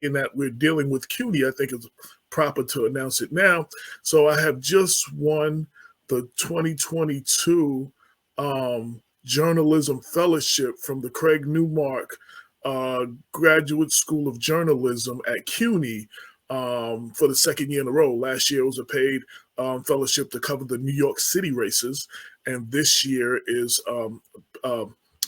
in that we're dealing with CUNY, I think it's proper to announce it now. So I have just won the 2022 Journalism Fellowship from the Craig Newmark Graduate School of Journalism at CUNY for the second year in a row. Last year it was a paid fellowship to cover the New York City races, and this year is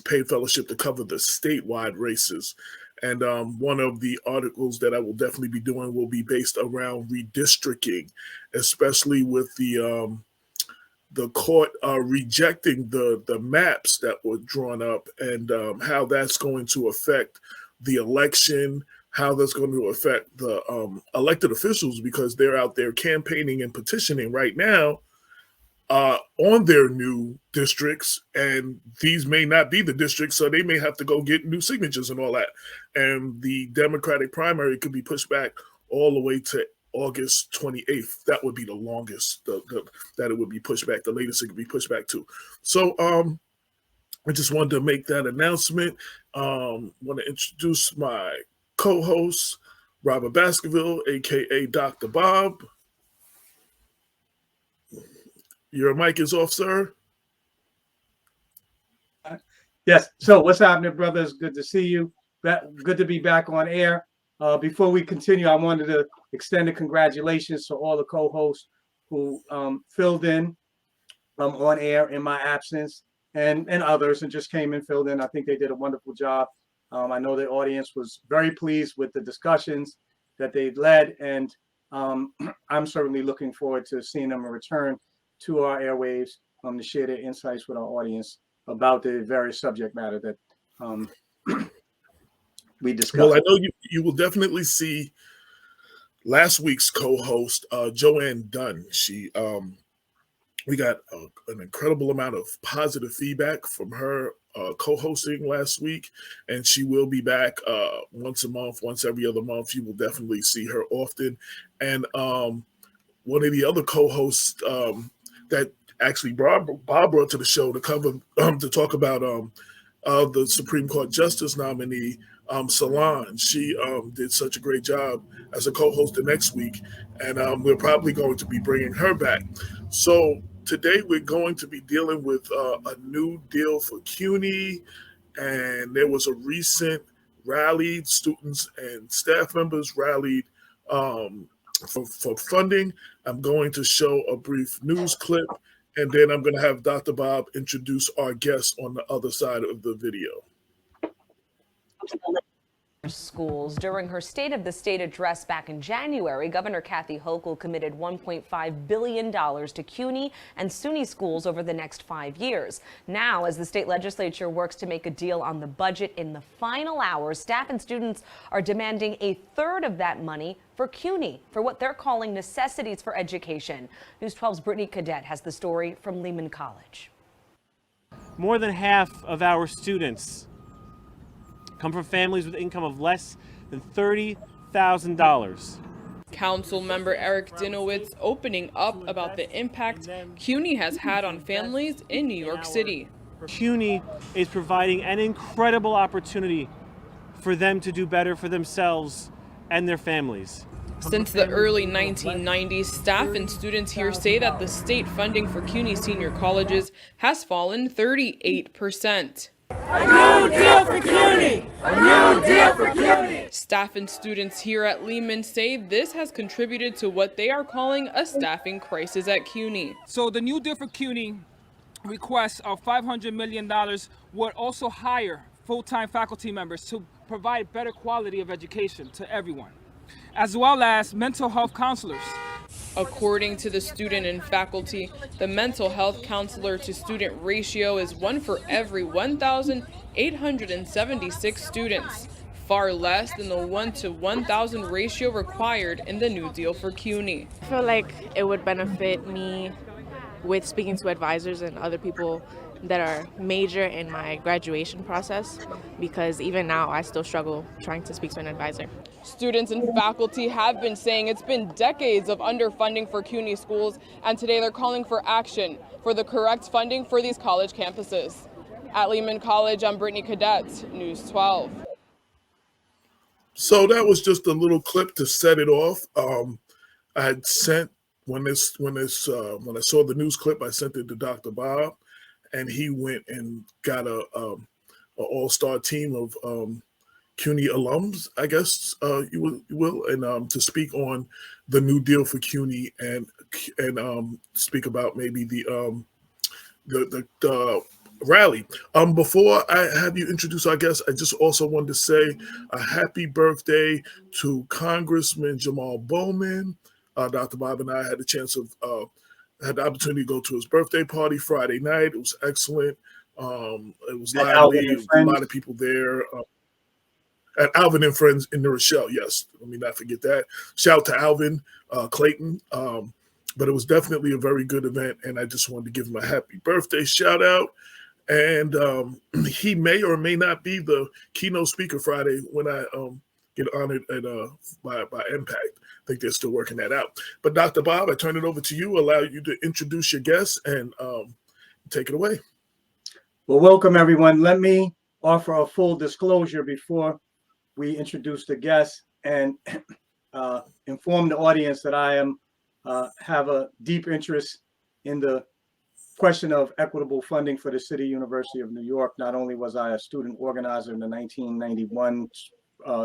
paid fellowship to cover the statewide races. And one of the articles that I will definitely be doing will be based around redistricting, especially with the court rejecting the maps that were drawn up, and how that's going to affect the election, how that's going to affect the elected officials, because they're out there campaigning and petitioning right now on their new districts, and these may not be the districts, so they may have to go get new signatures and all that. And the Democratic primary could be pushed back all the way to August 28th. That would be the longest that it would be pushed back. The latest it could be pushed back to. So I just wanted to make that announcement. Want to introduce my co-host, Robert Baskerville, aka Dr. Bob. Your mic is off, sir. Yes. So what's happening, brothers? Good to see you. Good to be back on air. Before we continue, I wanted to extend a congratulations to all the co-hosts who filled in on air in my absence, and others, and just came and filled in. I think they did a wonderful job. I know the audience was very pleased with the discussions that they led, and I'm certainly looking forward to seeing them return to our airwaves to share their insights with our audience about the various subject matter that we discussed. Well, I know you will definitely see last week's co-host, Joanne Dunn. We got an incredible amount of positive feedback from her co-hosting last week, and she will be back once a month, once every other month. You will definitely see her often. And one of the other co-hosts that actually Bob brought to the show to cover to talk about the Supreme Court Justice nominee, Solange. She did such a great job as a co-host the next week, and we're probably going to be bringing her back. So today we're going to be dealing with a new deal for CUNY, and there was a recent rally. Students and staff members rallied for funding. I'm going to show a brief news clip, and then I'm going to have Dr. Bob introduce our guest on the other side of the video. Schools. During her State of the State address back in January, Governor Kathy Hochul committed $1.5 billion to CUNY and SUNY schools over the next 5 years. Now, as the state legislature works to make a deal on the budget in the final hours, staff and students are demanding a third of that money for CUNY for what they're calling necessities for education. News 12's Brittany Cadet has the story from Lehman College. More than half of our students come from families with income of less than $30,000. Council member Eric Dinowitz opening up about the impact CUNY has had on families in New York City. CUNY is providing an incredible opportunity for them to do better for themselves and their families. Since the early 1990s, staff and students here say that the state funding for CUNY senior colleges has fallen 38%. A new deal for CUNY! A new deal for CUNY! Staff and students here at Lehman say this has contributed to what they are calling a staffing crisis at CUNY. So the new deal for CUNY requests of $500 million would also hire full-time faculty members to provide better quality of education to everyone, as well as mental health counselors. According to the student and faculty, the mental health counselor to student ratio is 1 for every 1,876 students, far less than the 1 to 1,000 ratio required in the new deal for CUNY. I feel like it would benefit me with speaking to advisors and other people that are major in my graduation process, because even now I still struggle trying to speak to an advisor. Students and faculty have been saying it's been decades of underfunding for CUNY schools, and today they're calling for action for the correct funding for these college campuses. At Lehman College, I'm Brittany Cadet, News 12. So that was just a little clip to set it off. I had sent when I saw the news clip, I sent it to Dr. Bob, and he went and got a all-star team of CUNY alums, I guess you will, and to speak on the new deal for CUNY and speak about maybe the rally. Before I have you introduce our guest, I just also wanted to say a happy birthday to Congressman Jamal Bowman. Dr. Bob and I had the chance of had the opportunity to go to his birthday party Friday night. It was excellent. It was lively. A lot of people there. At Alvin and Friends in New Rochelle, yes. Let me not forget that. Shout out to Alvin Clayton. But it was definitely a very good event, and I just wanted to give him a happy birthday shout out. And he may or may not be the keynote speaker Friday when I get honored at by Impact. I think they're still working that out. But Dr. Bob, I turn it over to you, allow you to introduce your guests and take it away. Well, welcome everyone. Let me offer a full disclosure before we introduce the guests and inform the audience that I have a deep interest in the question of equitable funding for the City University of New York. Not only was I a student organizer in the 1991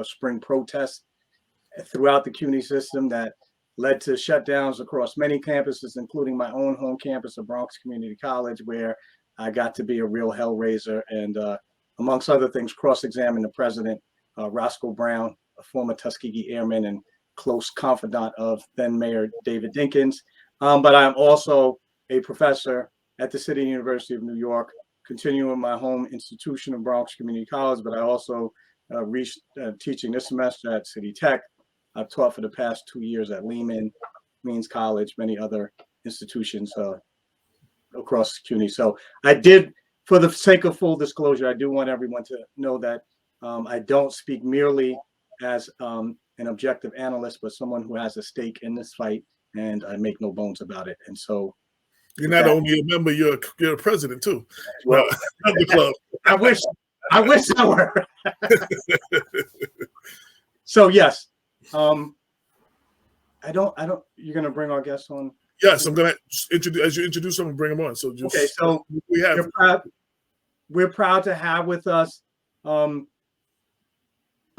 spring protests throughout the CUNY system that led to shutdowns across many campuses, including my own home campus of Bronx Community College, where I got to be a real hellraiser and, amongst other things, cross-examine the president, Roscoe Brown, a former Tuskegee Airman and close confidant of then Mayor David Dinkins. But I'm also a professor at the City University of New York, continuing my home institution of Bronx Community College, but I also reached teaching this semester at City Tech. I've taught for the past 2 years at Lehman, Means College, many other institutions across CUNY. So I did, for the sake of full disclosure, I do want everyone to know that I don't speak merely as an objective analyst, but someone who has a stake in this fight, and I make no bones about it. And so you're not only a member, you're a president too. Well, of the club. I wish I were. So yes, I don't. You're gonna bring our guests on. Yes, I'm gonna introduce as you introduce them and bring them on. So just, okay, so we're proud to have with us a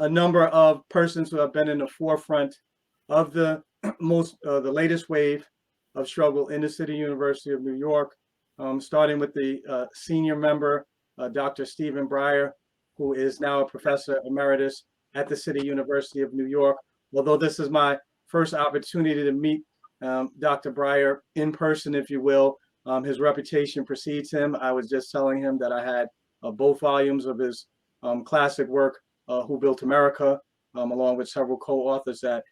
number of persons who have been in the forefront of the the latest wave of struggle in the City University of New York, starting with the senior member, Dr. Stephen Breyer, who is now a professor emeritus at the City University of New York. Although this is my first opportunity to meet Dr. Breyer in person, if you will, his reputation precedes him. I was just telling him that I had both volumes of his classic work, Who Built America, along with several co-authors that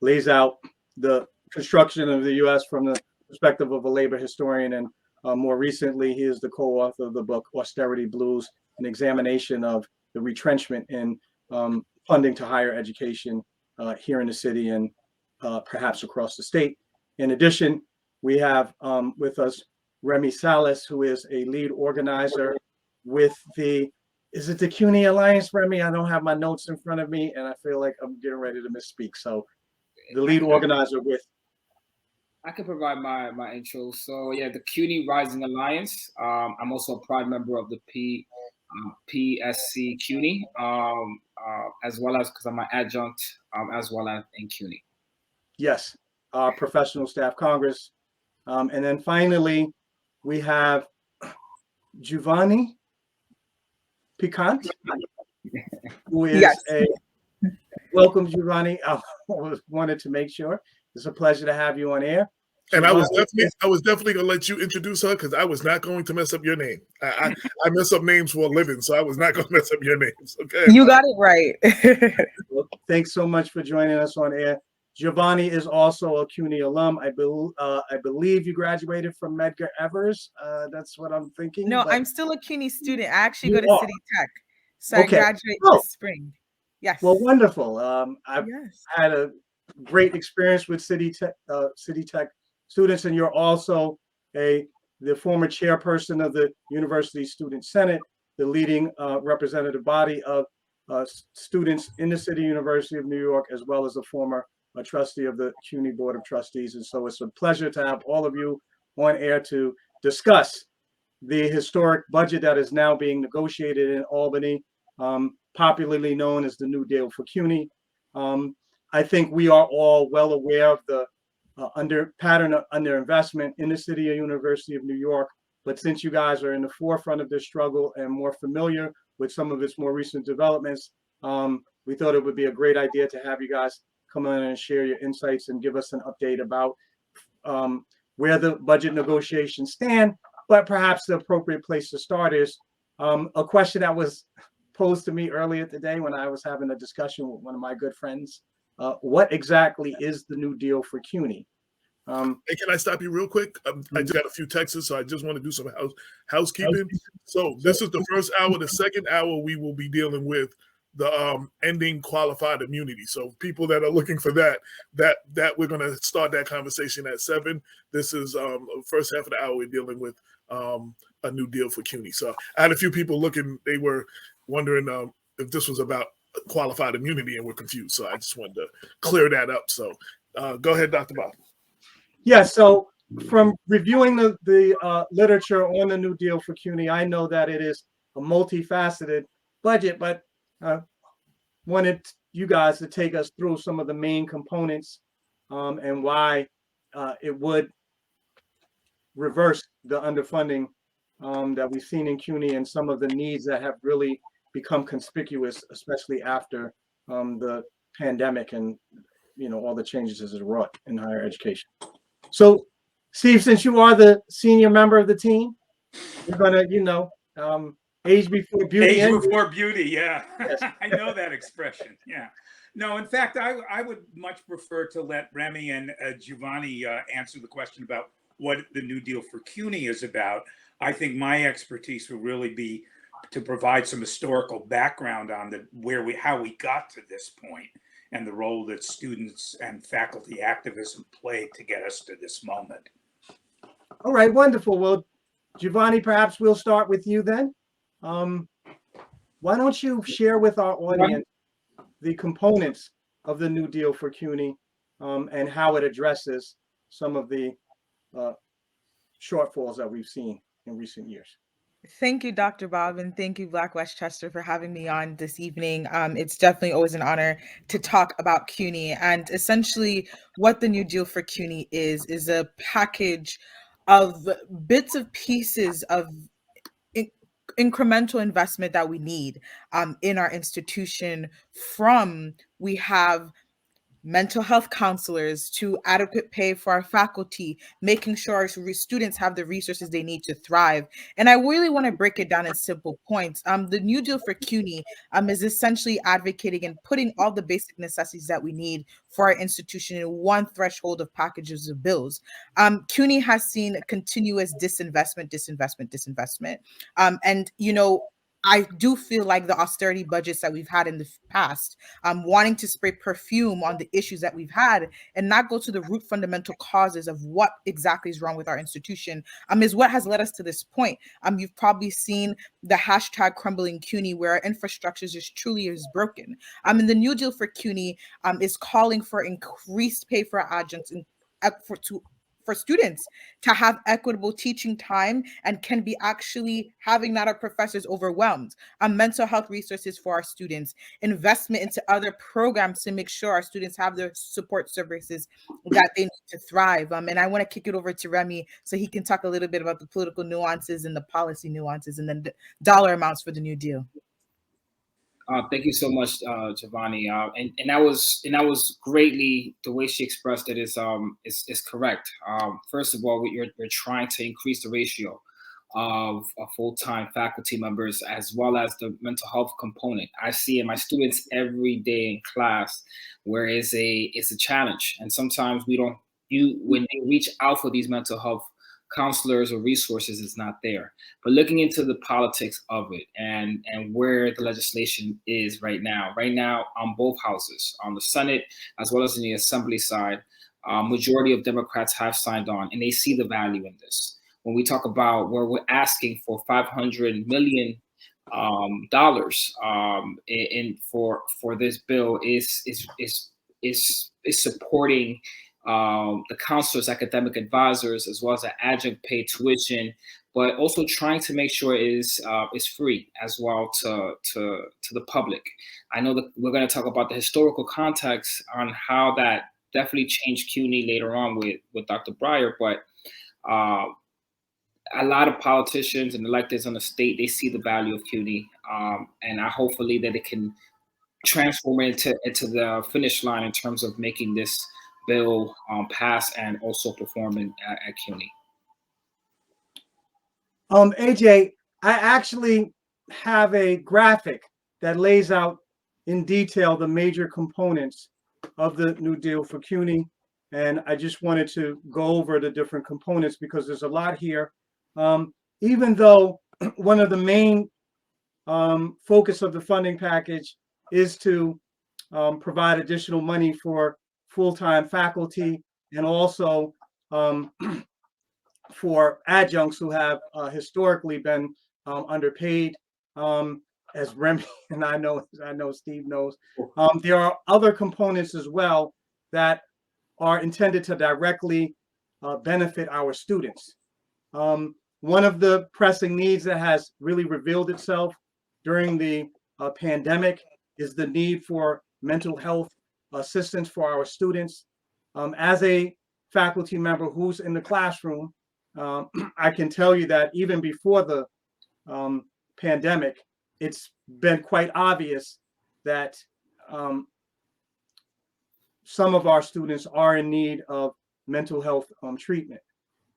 lays out the construction of the U.S. from the perspective of a labor historian. And more recently, he is the co-author of the book Austerity Blues, an examination of the retrenchment in funding to higher education here in the city and perhaps across the state. In addition, we have with us Remy Salas, who is a lead organizer with is it the CUNY Alliance, Remy? I don't have my notes in front of me, and I feel like I'm getting ready to misspeak. So the lead organizer with. I can provide my intro. So yeah, the CUNY Rising Alliance. I'm also a proud member of the PSC CUNY, as well as because I'm an adjunct, as well as in CUNY. Yes, Professional Staff Congress. And then finally, we have Juvanie Piquant, who is welcome, Juvanie. I wanted to make sure. It's a pleasure to have you on air. And I was definitely gonna let you introduce her because I was not going to mess up your name. I mess up names for a living, so I was not gonna mess up your names. Okay. You got it right. Well, thanks so much for joining us on air. Juvanie is also a CUNY alum. I believe you graduated from Medgar Evers. That's what I'm thinking. No, I'm still a CUNY student. I actually go to City Tech, so I graduate this spring. Yes. Well, wonderful. I've had a great experience with City Tech students, and you're also the former chairperson of the University Student Senate, the leading representative body of students in the City University of New York, as well as a former trustee of the CUNY Board of Trustees. And so it's a pleasure to have all of you on air to discuss the historic budget that is now being negotiated in Albany, popularly known as the New Deal for CUNY. I think we are all well aware of the pattern of underinvestment in the City of University of New York. But since you guys are in the forefront of this struggle and more familiar with some of its more recent developments, we thought it would be a great idea to have you guys come on and share your insights and give us an update about where the budget negotiations stand. But perhaps the appropriate place to start is a question that was posed to me earlier today when I was having a discussion with one of my good friends. What exactly is the New Deal for CUNY? Hey, can I stop you real quick? I just got a few texts, so I just want to do some housekeeping. So this is the first hour. The second hour, we will be dealing with the ending qualified immunity. So people that are looking for that we're going to start that conversation at 7. This is first half of the hour we're dealing with a New Deal for CUNY. So I had a few people looking. They were wondering if this was about qualified immunity, and we're confused. So I just wanted to clear that up. So go ahead, Dr. Bob. Yeah, so from reviewing the literature on the New Deal for CUNY, I know that it is a multifaceted budget, but wanted you guys to take us through some of the main components and why it would reverse the underfunding that we've seen in CUNY and some of the needs that have really become conspicuous, especially after the pandemic and all the changes as it wrought in higher education. So, Steve, since you are the senior member of the team, we're gonna, age before beauty. Age before beauty, yeah. Yes. I know that expression. Yeah. No, in fact, I would much prefer to let Remy and Juvanie answer the question about what the New Deal for CUNY is about. I think my expertise will really be to provide some historical background on how we got to this point and the role that students and faculty activism played to get us to this moment. All right, wonderful. Well, Juvanie, perhaps we'll start with you then. Why don't you share with our audience the components of the New Deal for CUNY and how it addresses some of the shortfalls that we've seen in recent years. Thank you, Dr. Bob, and thank you, Black Westchester, for having me on this evening. It's definitely always an honor to talk about CUNY, and essentially what the New Deal for CUNY is a package of bits of pieces of incremental investment that we need in our institution. We have mental health counselors to adequate pay for our faculty, making sure our students have the resources they need to thrive. And I really want to break it down in simple points. The New Deal for CUNY is essentially advocating and putting all the basic necessities that we need for our institution in one threshold of packages of bills. CUNY has seen continuous disinvestment. And I do feel like the austerity budgets that we've had in the past, wanting to spray perfume on the issues that we've had and not go to the root fundamental causes of what exactly is wrong with our institution, is what has led us to this point. You've probably seen the hashtag crumbling CUNY, where our infrastructure truly is broken. And the New Deal for CUNY is calling for increased pay for our adjuncts and for students to have equitable teaching time and can be actually having not our professors overwhelmed, mental health resources for our students, investment into other programs to make sure our students have the support services that they need to thrive. And I want to kick it over to Remy so he can talk a little bit about the political nuances and the policy nuances and then the dollar amounts for the New Deal. Thank you so much, Juvanie. And that was greatly, the way she expressed it is correct. First of all, we're trying to increase the ratio of full-time faculty members as well as the mental health component. I see in my students every day in class where it's a challenge, and sometimes when they reach out for these mental health counselors or resources, is not there. But looking into the politics of it and where the legislation is right now on both houses, on the Senate as well as in the Assembly side, majority of Democrats have signed on and they see the value in this. When we talk about where we're asking for $500 million dollars for this bill is supporting the counselors, academic advisors, as well as the adjunct paid tuition, but also trying to make sure it is free as well to the public. I know that we're going to talk about the historical context on how that definitely changed CUNY later on with Dr. Breyer, but a lot of politicians and electeds on the state, they see the value of CUNY, and hopefully that it can transform it into the finish line in terms of making this bill pass and also perform at CUNY. AJ, I actually have a graphic that lays out in detail the major components of the New Deal for CUNY, and I just wanted to go over the different components because there's a lot here. Even though one of the main focus of the funding package is to provide additional money for full-time faculty and also for adjuncts who have historically been underpaid, as Remy and I know Steve knows. There are other components as well that are intended to directly benefit our students. One of the pressing needs that has really revealed itself during the pandemic is the need for mental health assistance for our students. As a faculty member who's in the classroom, I can tell you that even before the pandemic, it's been quite obvious that some of our students are in need of mental health treatment.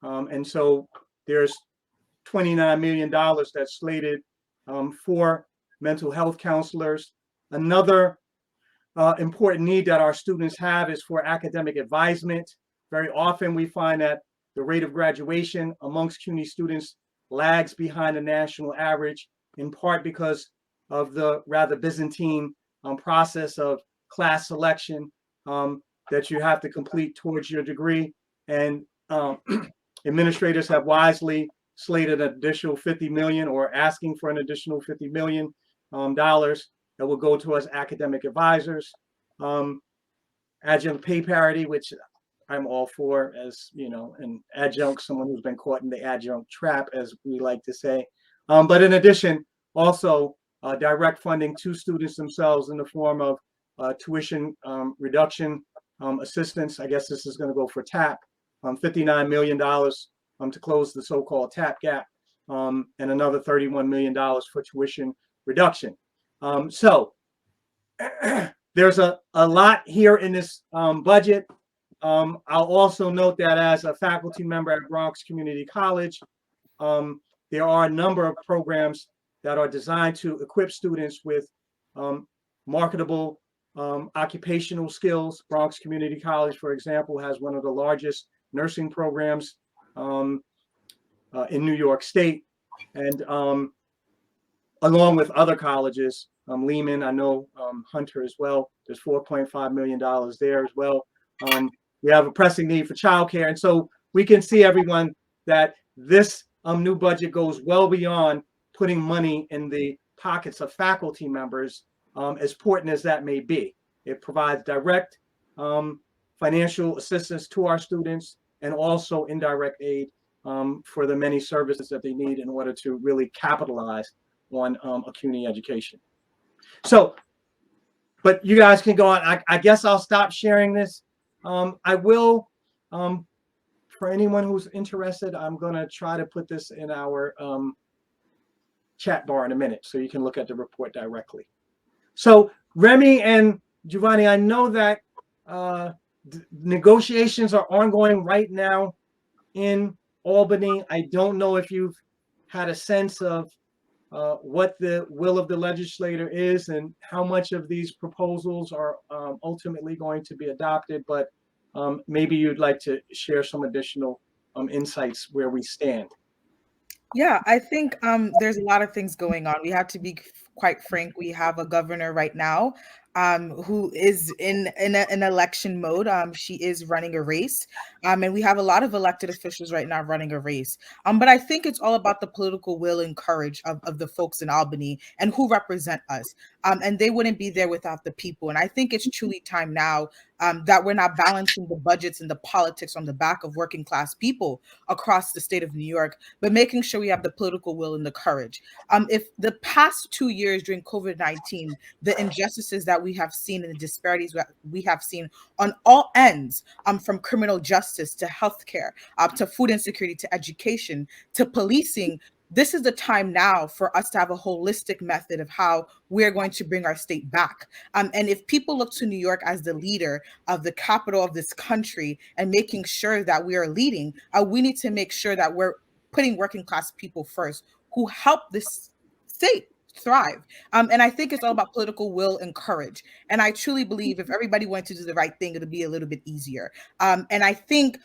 And so there's $29 million that's slated for mental health counselors. Another important need that our students have is for academic advisement. Very often we find that the rate of graduation amongst CUNY students lags behind the national average, in part because of the rather Byzantine process of class selection that you have to complete towards your degree. And administrators have wisely slated an additional $50 million or asking for an additional $50 million that will go towards academic advisors. Adjunct pay parity, which I'm all for, as you know, an adjunct, someone who's been caught in the adjunct trap, as we like to say. But in addition, also direct funding to students themselves in the form of tuition reduction assistance. I guess this is going to go for TAP, $59 million to close the so-called TAP gap, and another $31 million for tuition reduction. So there's a lot here in this budget. I'll also note that as a faculty member at Bronx Community College, there are a number of programs that are designed to equip students with marketable occupational skills. Bronx Community College, for example, has one of the largest nursing programs in New York State, and along with other colleges, Lehman, I know Hunter as well. There's $4.5 million there as well. We have a pressing need for childcare, and so we can see, everyone, that this new budget goes well beyond putting money in the pockets of faculty members, as important as that may be. It provides direct financial assistance to our students and also indirect aid for the many services that they need in order to really capitalize on a CUNY education. So, but you guys can go on. I guess I'll stop sharing this. I will, for anyone who's interested, I'm going to try to put this in our chat bar in a minute so you can look at the report directly. So Remy and Juvanie, I know that negotiations are ongoing right now in Albany. I don't know if you've had a sense of what the will of the legislator is and how much of these proposals are ultimately going to be adopted, but maybe you'd like to share some additional insights where we stand. Yeah, I think there's a lot of things going on. We have to be quite frank. We have a governor right now who is in an election mode. She is running a race, and we have a lot of elected officials right now running a race. But I think it's all about the political will and courage of the folks in Albany and who represent us. And they wouldn't be there without the people. And I think it's truly time now that we're not balancing the budgets and the politics on the back of working class people across the state of New York, but making sure we have the political will and the courage. If the past 2 years during COVID-19, the injustices that we have seen and the disparities that we have seen on all ends, from criminal justice to healthcare, to food insecurity, to education, to policing, this is the time now for us to have a holistic method of how we're going to bring our state back. And if people look to New York as the leader of the capital of this country and making sure that we are leading, we need to make sure that we're putting working class people first who help this state thrive. And I think it's all about political will and courage. And I truly believe if everybody wanted to do the right thing, it'll be a little bit easier. And I think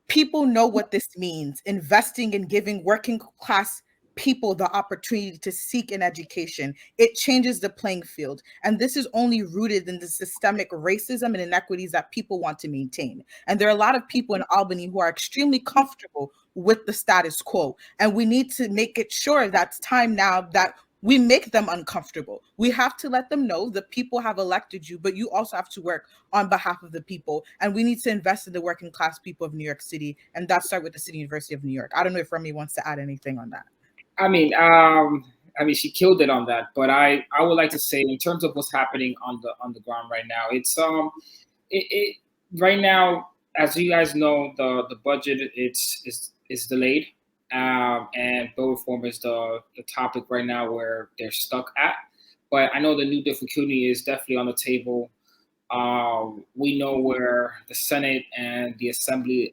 people know what this means, investing in giving working class people the opportunity to seek an education. It changes the playing field. And this is only rooted in the systemic racism and inequities that people want to maintain. And there are a lot of people in Albany who are extremely comfortable with the status quo. And we need to make it sure that's time now that we make them uncomfortable. We have to let them know the people have elected you, but you also have to work on behalf of the people. And we need to invest in the working class people of New York City. And that starts with the City University of New York. I don't know if Remy wants to add anything on that. I mean, she killed it on that. But I would like to say, in terms of what's happening on the ground right now, it's right now, as you guys know, the budget is delayed. And bill reform is the topic right now where they're stuck at. But I know the new deal for CUNY is definitely on the table. We know where the Senate and the Assembly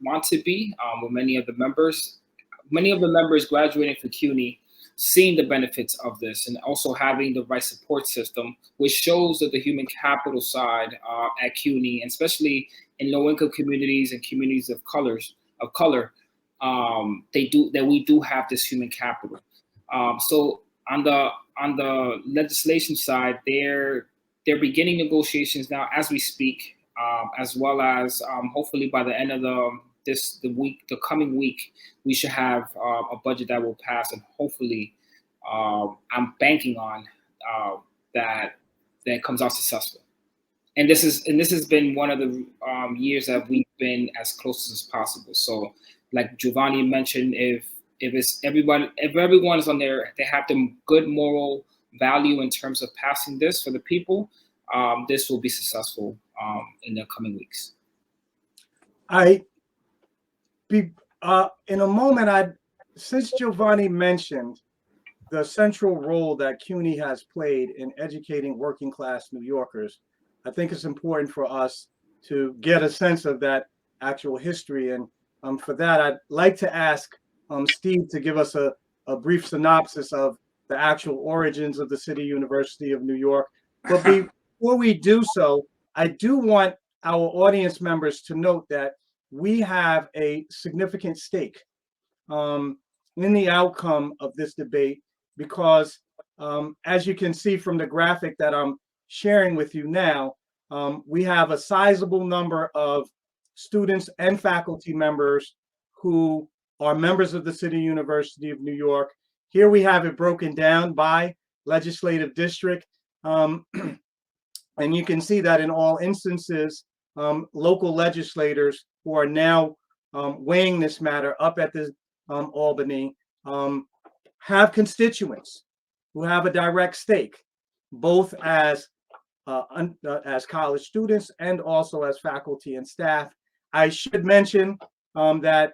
want to be, with many of the members graduating from CUNY, seeing the benefits of this, and also having the right support system, which shows that the human capital side at CUNY, and especially in low-income communities and communities of color, we do have this human capital. So on the legislation side, they're beginning negotiations now as we speak, as well as hopefully by the end of the coming week, we should have a budget that will pass, and hopefully, I'm banking on that comes out successful. And this has been one of the years that we've been as close as possible. So, like Juvanie mentioned, if everyone is on there, they have the good moral value in terms of passing this for the people, this will be successful in the coming weeks. In a moment, since Juvanie mentioned the central role that CUNY has played in educating working class New Yorkers, I think it's important for us to get a sense of that actual history. And for that, I'd like to ask Steve to give us a brief synopsis of the actual origins of the City University of New York. But before we do so, I do want our audience members to note that we have a significant stake in the outcome of this debate, because as you can see from the graphic that I'm sharing with you now, we have a sizable number of students and faculty members who are members of the City University of New York. Here we have it broken down by legislative district. And you can see that in all instances, local legislators who are now weighing this matter up at the Albany have constituents who have a direct stake, both as college students and also as faculty and staff. I should mention that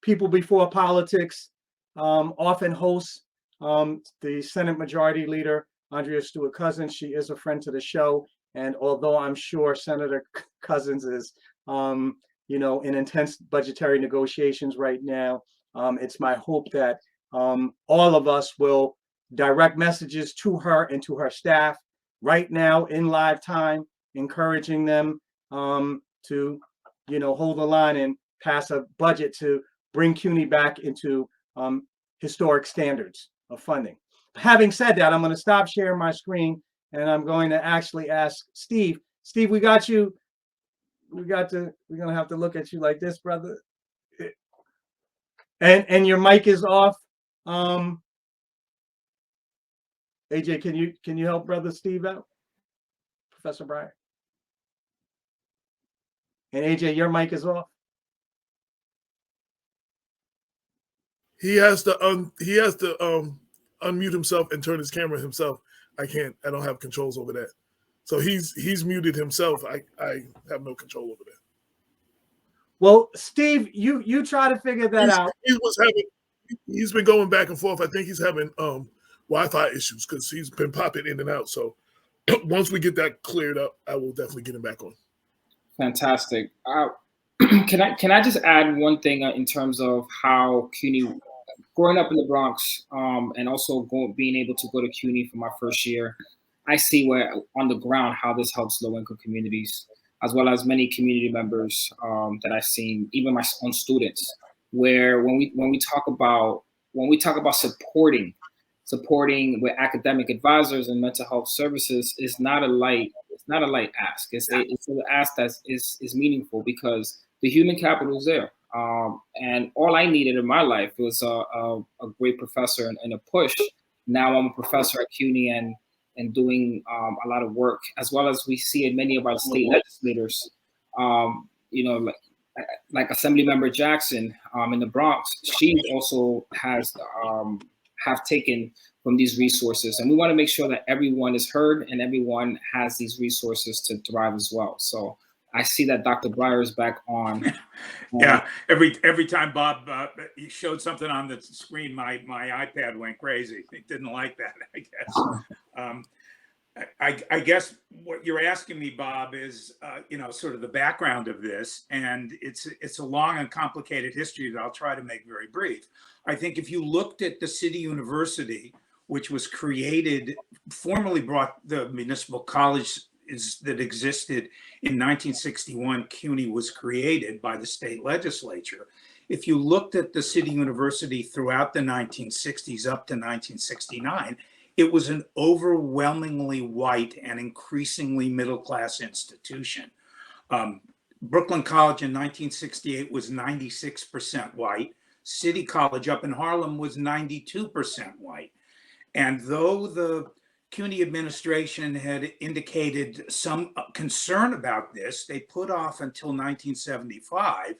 People Before Politics often hosts the Senate Majority Leader, Andrea Stewart-Cousins. She is a friend to the show. And although I'm sure Senator Cousins is, in intense budgetary negotiations right now, it's my hope that all of us will direct messages to her and to her staff right now in live time, encouraging them to, hold the line and pass a budget to bring CUNY back into historic standards of funding. having said that, I'm going to stop sharing my screen and I'm going to actually ask Steve. Steve, we got you. We're going to have to look at you like this, brother. And your mic is off. AJ, can you help brother Steve out? Professor Breyer. And AJ, your mic is off. He has to unmute himself and turn his camera himself. I don't have controls over that. So he's muted himself. I have no control over that. Well, Steve, you try to figure that out. He's been going back and forth. I think he's having Wi-Fi issues because he's been popping in and out. So once we get that cleared up, I will definitely get him back on. Fantastic. Can I just add one thing in terms of how CUNY, growing up in the Bronx, and also being able to go to CUNY for my first year, I see where on the ground how this helps low-income communities, as well as many community members that I've seen, even my own students, where when we talk about supporting with academic advisors and mental health services is not a light ask. It's an ask that is meaningful because the human capital is there. And all I needed in my life was a great professor and a push. Now I'm a professor at CUNY and doing a lot of work, as well as we see in many of our state legislators, like Assemblymember Jackson in the Bronx. She also have taken from these resources, and we want to make sure that everyone is heard and everyone has these resources to thrive as well. So I see that Dr. Breyer is back on. Yeah, every time Bob showed something on the screen, my iPad went crazy. It didn't like that, I guess. I guess what you're asking me, Bob, is sort of the background of this, and it's a long and complicated history that I'll try to make very brief. I think if you looked at the City University, which was created, formerly brought the municipal college that existed in 1961, CUNY was created by the state legislature. If you looked at the City University throughout the 1960s up to 1969, it was an overwhelmingly white and increasingly middle-class institution. Brooklyn College in 1968 was 96% white. City College up in Harlem was 92% white. And though the CUNY administration had indicated some concern about this, they put off until 1975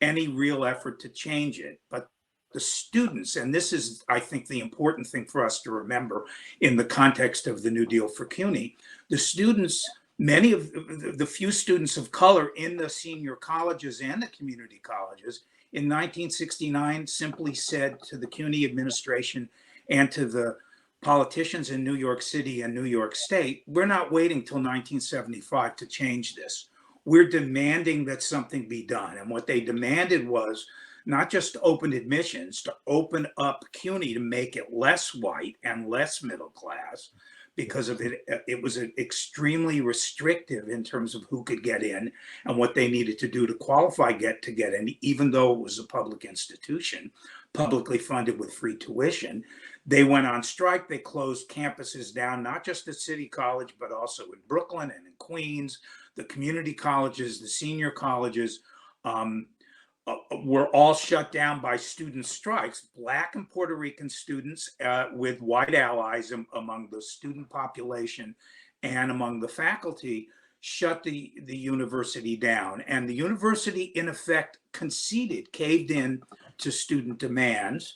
any real effort to change it. But the students, and this is, I think, the important thing for us to remember in the context of the New Deal for CUNY, the students, many of the few students of color in the senior colleges and the community colleges in 1969 simply said to the CUNY administration and to the politicians in New York City and New York State, we're not waiting till 1975 to change this. We're demanding that something be done. And what they demanded was not just open admissions, to open up CUNY to make it less white and less middle class, because of it was extremely restrictive in terms of who could get in and what they needed to do to qualify to get in, even though it was a public institution, publicly funded with free tuition. They went on strike. They closed campuses down, not just at City College, but also in Brooklyn and in Queens. The community colleges, the senior colleges were all shut down by student strikes. Black and Puerto Rican students with white allies among the student population and among the faculty shut the university down. And the university, in effect, caved in to student demands.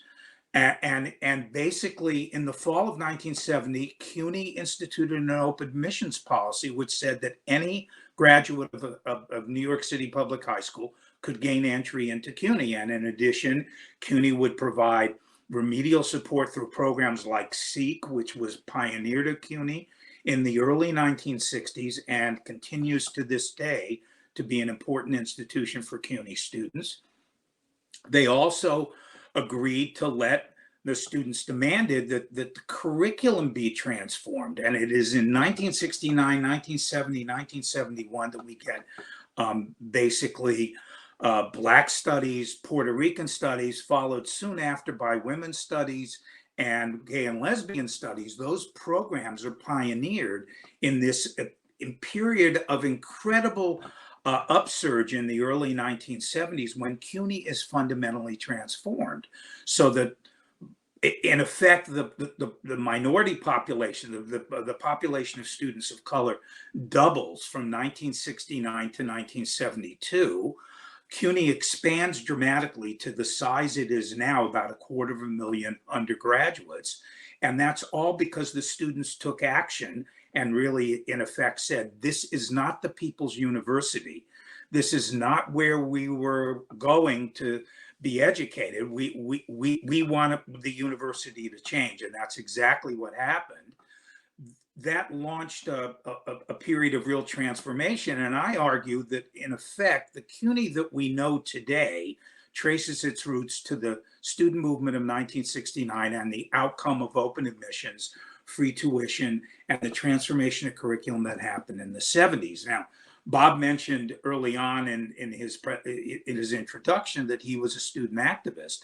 And basically, in the fall of 1970, CUNY instituted an open admissions policy, which said that any graduate of New York City Public High School could gain entry into CUNY. And in addition, CUNY would provide remedial support through programs like SEEK, which was pioneered at CUNY in the early 1960s and continues to this day to be an important institution for CUNY students. They also agreed to let the students demanded that the curriculum be transformed. And it is in 1969, 1970, 1971 that we get basically Black studies, Puerto Rican studies, followed soon after by women's studies and gay and lesbian studies, those programs are pioneered in this period of incredible upsurge in the early 1970s when CUNY is fundamentally transformed. So that in effect, the minority population, the population of students of color doubles from 1969 to 1972. CUNY expands dramatically to the size it is now, about 250,000 undergraduates. And that's all because the students took action and really, in effect, said, this is not the people's university. This is not where we were going to be educated. We want the university to change. And that's exactly what happened. That launched a period of real transformation. And I argue that, in effect, the CUNY that we know today traces its roots to the student movement of 1969 and the outcome of open admissions, free tuition, and the transformation of curriculum that happened in the 70s. Now, Bob mentioned early on in his introduction that he was a student activist.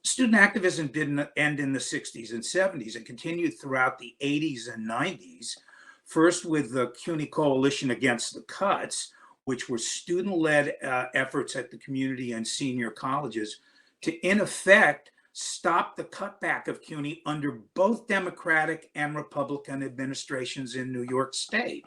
Student activism didn't end in the 60s and 70s and continued throughout the 80s and 90s, first with the Cuny Coalition Against the Cuts, which were student-led efforts at the community and senior colleges to, in effect, stop the cutback of CUNY under both Democratic and Republican administrations in New York State.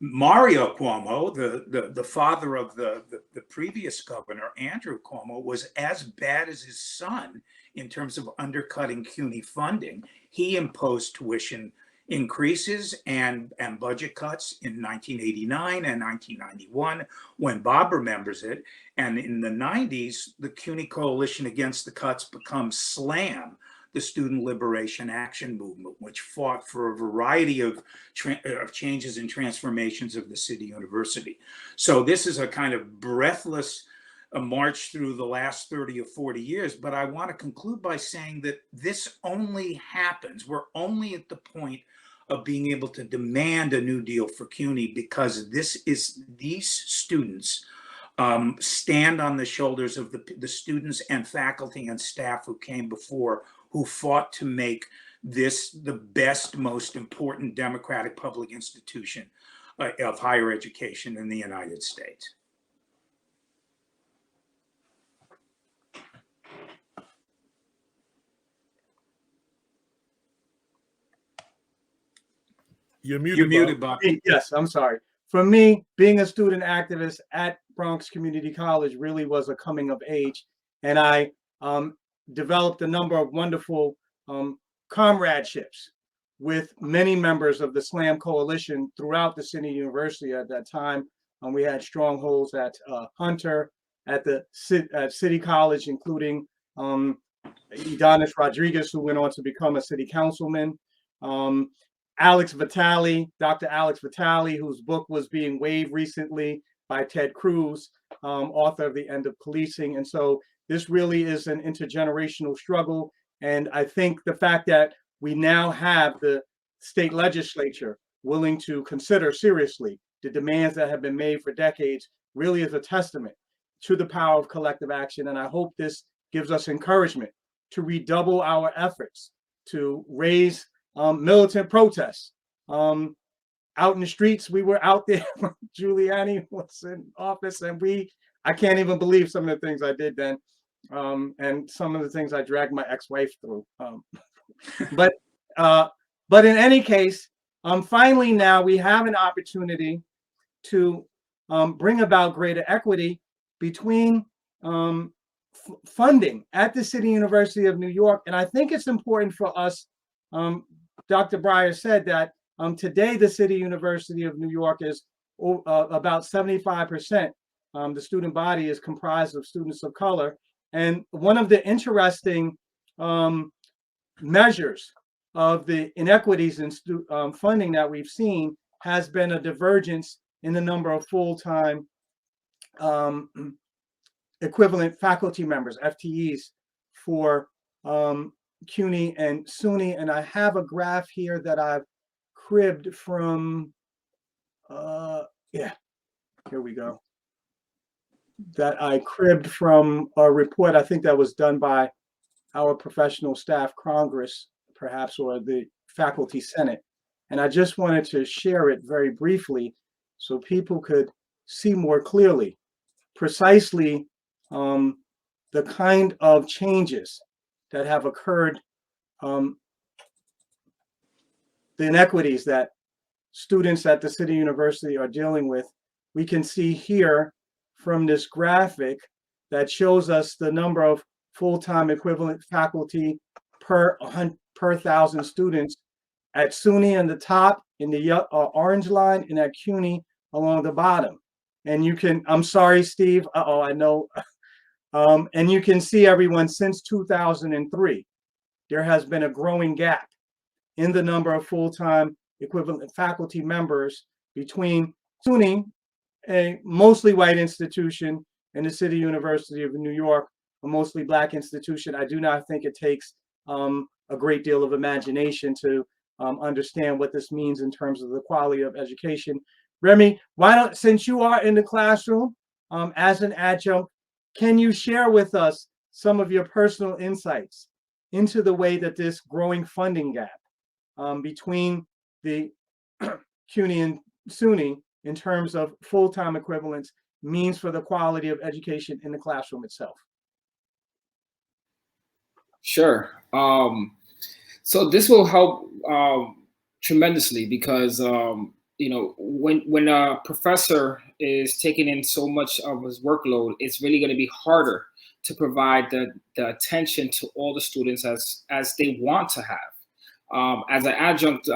Mario Cuomo, the father of the previous governor, Andrew Cuomo, was as bad as his son in terms of undercutting CUNY funding. He imposed tuition increases and budget cuts in 1989 and 1991, when Bob remembers it. And in the 90s, the CUNY Coalition Against the Cuts becomes SLAM, the Student Liberation Action Movement, which fought for a variety of changes and transformations of the city university. So this is a kind of breathless march through the last 30 or 40 years. But I want to conclude by saying that this only happens. We're only at the point of being able to demand a new deal for CUNY because these students stand on the shoulders of the students and faculty and staff who came before, who fought to make this the best, most important democratic public institution of higher education in the United States. You're muted, Bob. Yes, I'm sorry. For me, being a student activist at Bronx Community College really was a coming of age. And I developed a number of wonderful comradeships with many members of the SLAM coalition throughout the city university at that time. We had strongholds at Hunter, at the City College, including Adonis Rodriguez, who went on to become a city councilman. Alex Vitale, Dr. Alex Vitale, whose book was being waived recently by Ted Cruz, author of The End of Policing. And so this really is an intergenerational struggle. And I think the fact that we now have the state legislature willing to consider seriously the demands that have been made for decades really is a testament to the power of collective action. And I hope this gives us encouragement to redouble our efforts to raise militant protests. Out in the streets, we were out there when Giuliani was in office, and I can't even believe some of the things I did then, and some of the things I dragged my ex-wife through. But in any case, finally now we have an opportunity to bring about greater equity between funding at the City University of New York. And I think it's important for us, Dr. Breyer said that today the City University of New York is about 75%. The student body is comprised of students of color. And one of the interesting measures of the inequities in funding that we've seen has been a divergence in the number of full-time equivalent faculty members, FTEs, for CUNY and SUNY. And I have a graph here that I've cribbed from, here we go. That I cribbed from a report, I think that was done by our professional staff Congress, perhaps, or the faculty senate. And I just wanted to share it very briefly so people could see more clearly precisely the kind of changes that have occurred, the inequities that students at the City University are dealing with. We can see here from this graphic that shows us the number of full-time equivalent faculty per 1,000 students at SUNY in the top, in the orange line, and at CUNY along the bottom. And you can, I'm sorry, Steve, I know. And you can see everyone since 2003, there has been a growing gap in the number of full-time equivalent faculty members between SUNY, a mostly white institution, and the City University of New York, a mostly Black institution. I do not think it takes a great deal of imagination to understand what this means in terms of the quality of education. Remy, why don't, since you are in the classroom as an adjunct, can you share with us some of your personal insights into the way that this growing funding gap between the CUNY and SUNY in terms of full-time equivalents means for the quality of education in the classroom itself? Sure. So this will help tremendously because when a professor is taking in so much of his workload, it's really going to be harder to provide the attention to all the students as they want to have. As an adjunct,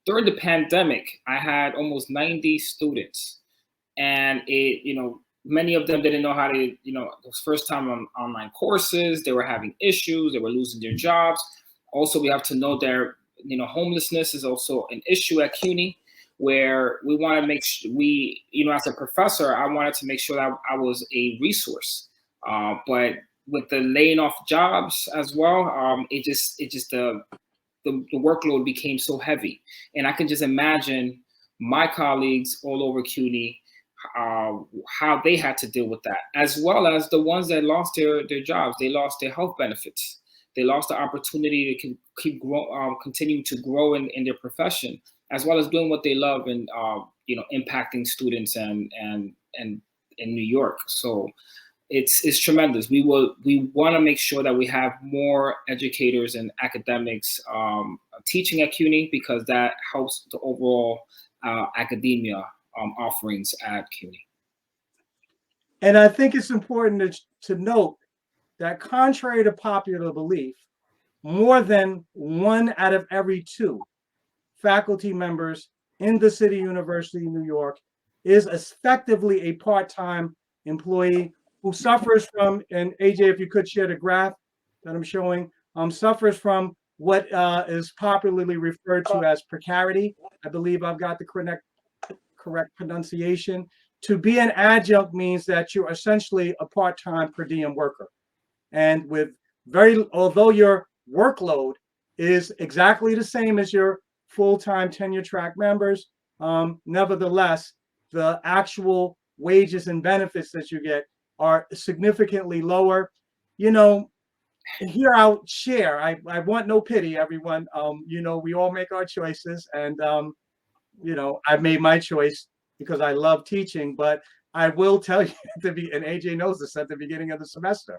during the pandemic, I had almost 90 students, and many of them didn't know how to, it was first time on online courses. They were having issues. They were losing their jobs. Also, we have to know that, homelessness is also an issue at CUNY, where we want to make sure as a professor, I wanted to make sure that I was a resource. But with the laying off jobs as well, the workload became so heavy. And I can just imagine my colleagues all over CUNY, how they had to deal with that, as well as the ones that lost their jobs. They lost their health benefits. They lost the opportunity to continue to grow in their profession, as well as doing what they love and impacting students and in New York. So it's tremendous. We want to make sure that we have more educators and academics teaching at CUNY, because that helps the overall academia offerings at CUNY. And I think it's important to note that, contrary to popular belief, more than 1 out of every 2 faculty members in the City University of New York is effectively a part-time employee who suffers from, and AJ, if you could share the graph that I'm showing, suffers from what is popularly referred to as precarity. I believe I've got the correct pronunciation. To be an adjunct means that you're essentially a part-time per diem worker. And although your workload is exactly the same as your full-time tenure track members, nevertheless, the actual wages and benefits that you get are significantly lower. Here I'll share. I want no pity, everyone. We all make our choices, and I've made my choice because I love teaching. But I will tell you, and AJ knows this, at the beginning of the semester,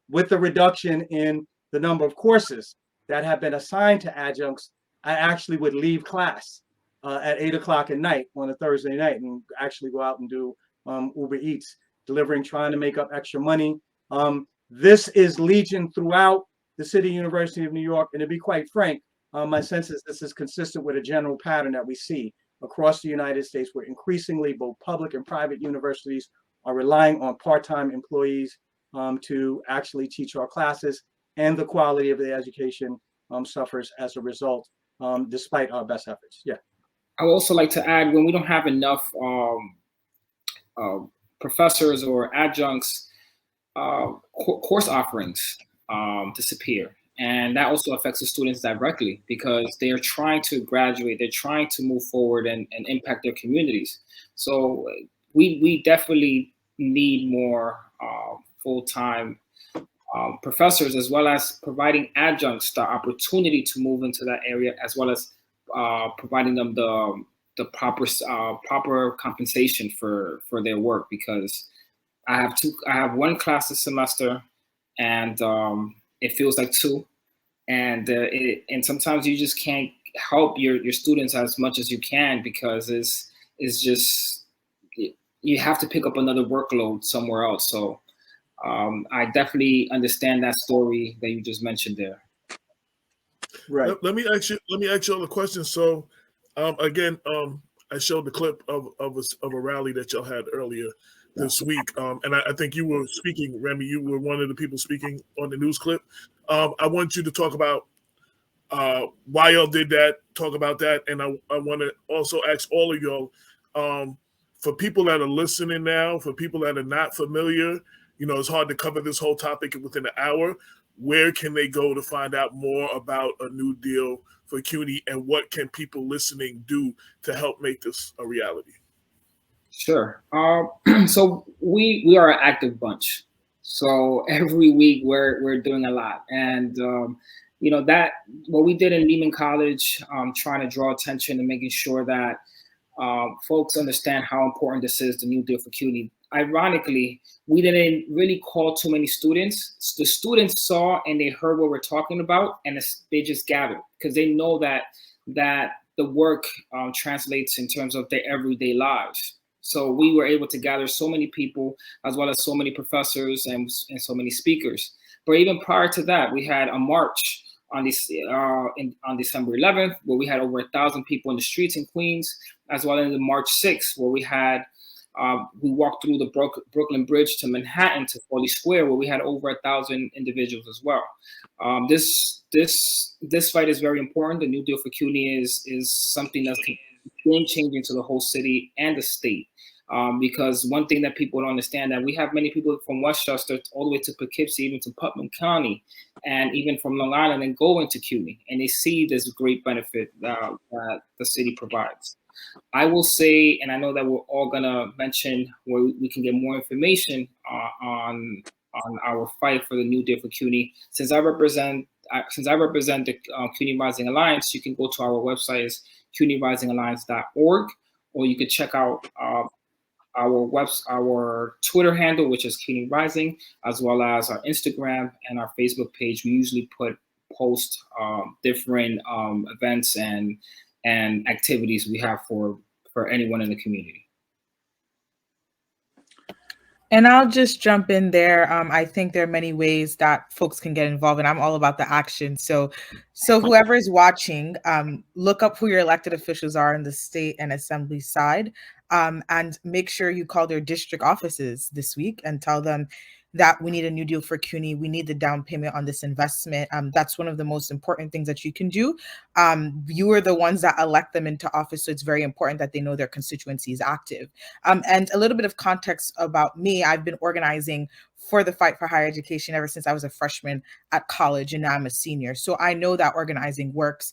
with the reduction in the number of courses that have been assigned to adjuncts, I actually would leave class at 8 o'clock at night on a Thursday night and actually go out and do Uber Eats, trying to make up extra money. This is legion throughout the City University of New York. And to be quite frank, my sense is this is consistent with a general pattern that we see across the United States, where increasingly both public and private universities are relying on part-time employees to actually teach our classes, and the quality of the education suffers as a result, despite our best efforts. Yeah. I would also like to add, when we don't have enough professors or adjuncts, course offerings disappear. And that also affects the students directly, because they are trying to graduate, they're trying to move forward and impact their communities. So we definitely need more full-time professors, as well as providing adjuncts the opportunity to move into that area, as well as providing them the proper compensation for their work. Because I have one class this semester, and it feels like two, and sometimes you just can't help your students as much as you can, because it's just, you have to pick up another workload somewhere else. So I definitely understand that story that you just mentioned there. Right. Let me ask you all a question. So, again, I showed the clip of a rally that y'all had earlier this week, and I think you were speaking, Remy. You were one of the people speaking on the news clip. I want you to talk about why y'all did that. Talk about that, and I want to also ask all of y'all, for people that are listening now, for people that are not familiar, it's hard to cover this whole topic within an hour. Where can they go to find out more about a new deal for CUNY, and what can people listening do to help make this a reality? Sure. So we are an active bunch. So every week we're doing a lot, and that what we did in Lehman College, trying to draw attention and making sure that folks understand how important this is, the new deal for CUNY. Ironically, we didn't really call too many students. The students saw and they heard what we're talking about, and they just gathered, because they know that the work translates in terms of their everyday lives. So we were able to gather so many people, as well as so many professors and so many speakers. But even prior to that, we had a march on December 11th, where we had over 1,000 people in the streets in Queens, as well as the March 6th, where we walked through the Brooklyn Bridge to Manhattan to Foley Square, where we had over 1,000 individuals as well. This fight is very important. The New Deal for CUNY is something that's game changing to the whole city and the state. Because one thing that people don't understand, that we have many people from Westchester all the way to Poughkeepsie, even to Putnam County, and even from Long Island, and go into CUNY, and they see this great benefit that the city provides. I will say, and I know that we're all gonna mention where we can get more information on our fight for the New Deal for CUNY. Since I represent the CUNY Rising Alliance, you can go to our website, is cunyrisingalliance.org, or you could check out our Twitter handle, which is CUNY Rising, as well as our Instagram and our Facebook page. We usually post different events and activities we have for anyone in the community. And I'll just jump in there. I think there are many ways that folks can get involved, and I'm all about the action. So whoever is watching, look up who your elected officials are in the state and assembly side, and make sure you call their district offices this week and tell them that we need a new deal for CUNY. We need the down payment on this investment. That's one of the most important things that you can do. You are the ones that elect them into office, so it's very important that they know their constituency is active. And a little bit of context about me: I've been organizing for the fight for higher education ever since I was a freshman at college, and now I'm a senior. So I know that organizing works.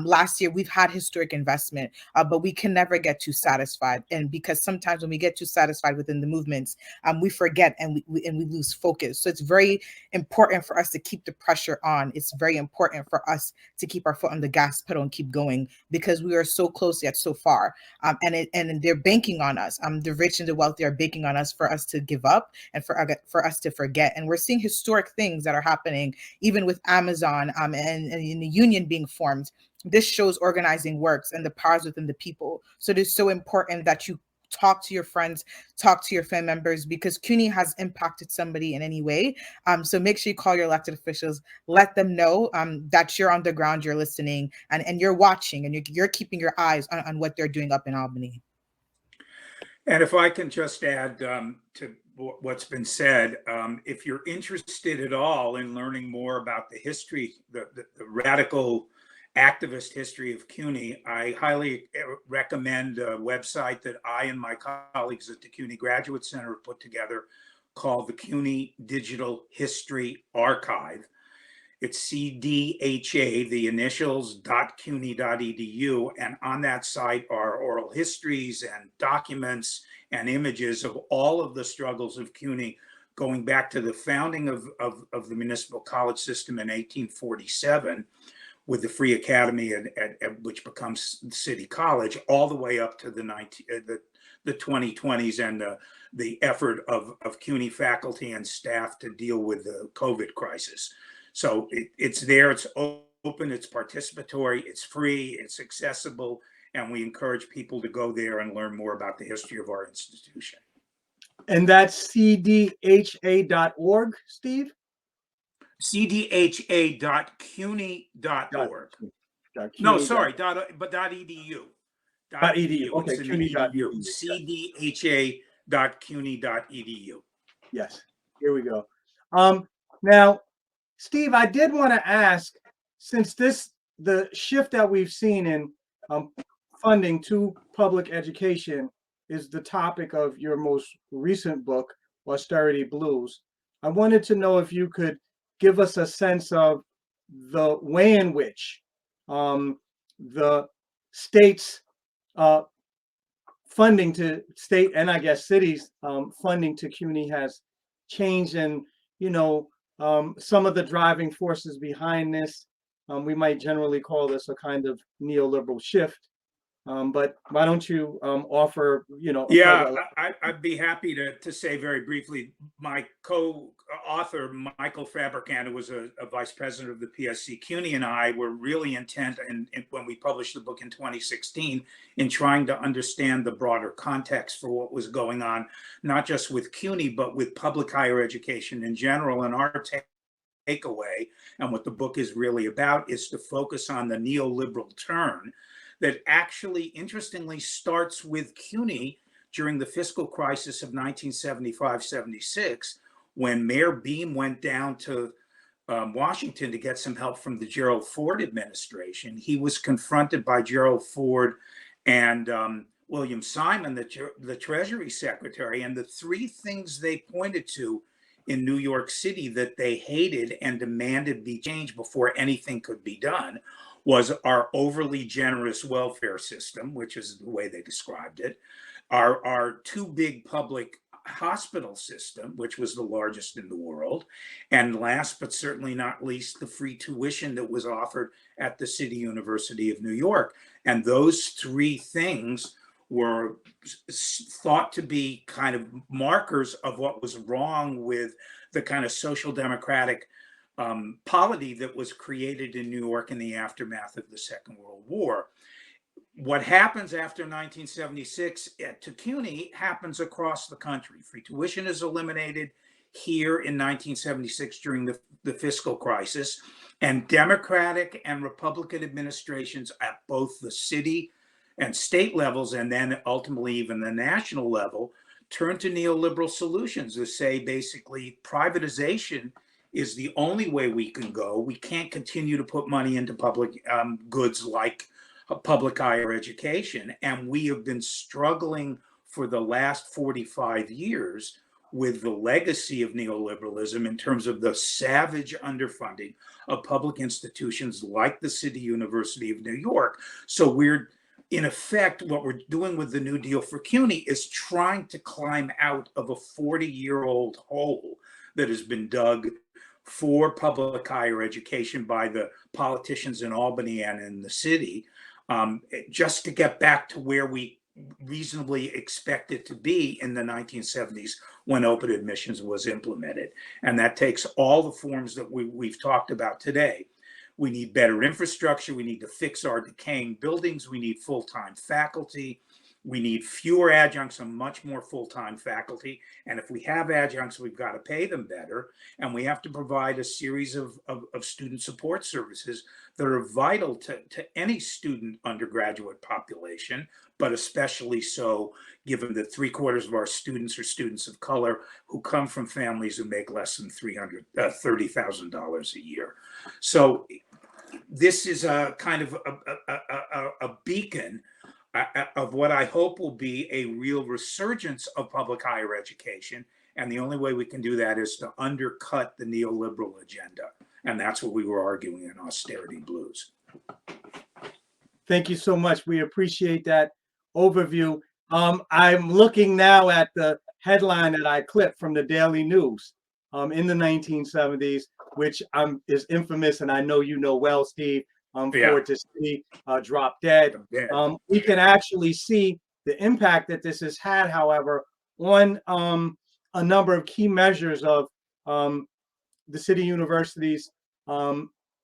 Last year, we've had historic investment, but we can never get too satisfied. And because sometimes when we get too satisfied within the movements, we forget and we lose focus. So it's very important for us to keep the pressure on. It's very important for us to keep our foot on the gas pedal and keep going, because we are so close yet so far. And they're banking on us. The rich and the wealthy are banking on us for us to give up and for us to forget. And we're seeing historic things that are happening, even with Amazon and the union being formed. This shows organizing works and the powers within the people. So it is so important that you talk to your friends, talk to your family members, because CUNY has impacted somebody in any way. So make sure you call your elected officials, let them know that you're on the ground, you're listening, and you're watching, and you're keeping your eyes on what they're doing up in Albany. And if I can just add to what's been said, if you're interested at all in learning more about the history, the radical activist history of CUNY, I highly recommend a website that I and my colleagues at the CUNY Graduate Center have put together called the CUNY Digital History Archive. It's CDHA, the initials, .cuny.edu, and on that site are oral histories and documents and images of all of the struggles of CUNY, going back to the founding of the municipal college system in 1847 with the Free Academy, which becomes City College, all the way up to the 2020s and the effort of CUNY faculty and staff to deal with the COVID crisis. So it's there, it's open, it's participatory, it's free, it's accessible, and we encourage people to go there and learn more about the history of our institution. And that's cdha.org, Steve? cdha.cuny.org. No, sorry, .edu. .edu. Okay, CUNY.edu. cdha.cuny.edu. Yes, here we go. Now, Steve, I did want to ask, since the shift that we've seen in funding to public education is the topic of your most recent book, Austerity Blues, I wanted to know if you could give us a sense of the way in which the state's funding to state and I guess cities funding to CUNY has changed, and some of the driving forces behind this. We might generally call this a kind of neoliberal shift. But why don't you offer, Yeah, I'd be happy to say very briefly, my co-author, Michael Fabricant, who was a vice president of the PSC CUNY, and I were really intent, and when we published the book in 2016, in trying to understand the broader context for what was going on, not just with CUNY, but with public higher education in general. And our takeaway, and what the book is really about, is to focus on the neoliberal turn that actually, interestingly, starts with CUNY during the fiscal crisis of 1975-76, when Mayor Beam went down to Washington to get some help from the Gerald Ford administration. He was confronted by Gerald Ford and William Simon, the Treasury Secretary, and the three things they pointed to in New York City that they hated and demanded be changed before anything could be done was our overly generous welfare system, which is the way they described it, our too big public hospital system, which was the largest in the world, and last but certainly not least, the free tuition that was offered at the City University of New York. And those three things were thought to be kind of markers of what was wrong with the kind of social democratic polity that was created in New York in the aftermath of the Second World War. What happens after 1976 to CUNY happens across the country. Free tuition is eliminated here in 1976 during the fiscal crisis, and Democratic and Republican administrations at both the city and state levels, and then ultimately even the national level, turn to neoliberal solutions that say basically privatization is the only way we can go. We can't continue to put money into public goods like public higher education. And we have been struggling for the last 45 years with the legacy of neoliberalism in terms of the savage underfunding of public institutions like the City University of New York. So we're, in effect, what we're doing with the New Deal for CUNY is trying to climb out of a 40-year-old hole that has been dug for public higher education by the politicians in Albany and in the city, just to get back to where we reasonably expect it to be in the 1970s when open admissions was implemented. And that takes all the forms that we've talked about today. We need better infrastructure. We need to fix our decaying buildings. We need full-time faculty. We need fewer adjuncts and much more full-time faculty. And if we have adjuncts, we've got to pay them better. And we have to provide a series of student support services that are vital to any student undergraduate population, but especially so given that 3/4 of our students are students of color who come from families who make less than $30,000 a year. So this is a kind of a beacon of what I hope will be a real resurgence of public higher education. And the only way we can do that is to undercut the neoliberal agenda. And that's what we were arguing in Austerity Blues. Thank you so much. We appreciate that overview. I'm looking now at the headline that I clipped from the Daily News in the 1970s, which is infamous, and I know you know well, Steve, Ford to City, Drop Dead. We can actually see the impact that this has had, however, on a number of key measures of the City University's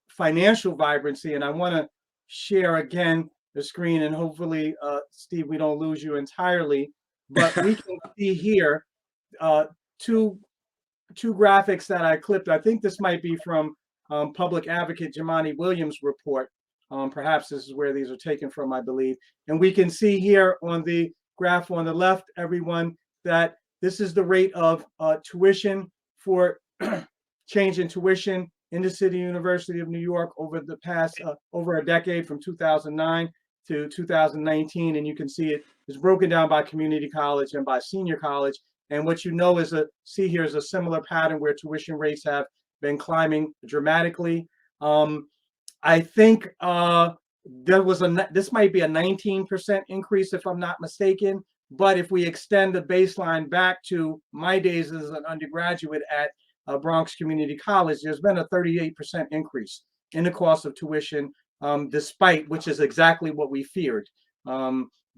financial vibrancy. And I want to share again the screen, and hopefully, Steve, we don't lose you entirely, but we can see here two graphics that I clipped. I think this might be from Public Advocate Juvanie Williams' report. Perhaps this is where these are taken from, I believe. And we can see here on the graph on the left, everyone, that this is the rate of tuition for change in tuition in the City University of New York over the past, over a decade, from 2009 to 2019. And you can see it is broken down by community college and by senior college. And what you know is see here is a similar pattern where tuition rates have been climbing dramatically. I think this might be a 19% increase if I'm not mistaken. But if we extend the baseline back to my days as an undergraduate at Bronx Community College, there's been a 38% increase in the cost of tuition, despite, which is exactly what we feared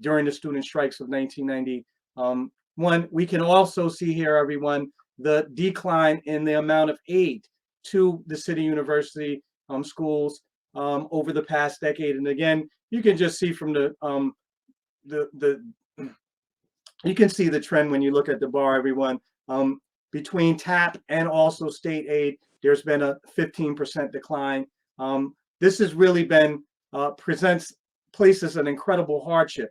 during the student strikes of 1991. We can also see here, everyone, the decline in the amount of aid to the City University schools over the past decade. And again, you can just see from you can see the trend when you look at the bar, everyone. Between TAP and also state aid, there's been a 15% decline. This has really been places an incredible hardship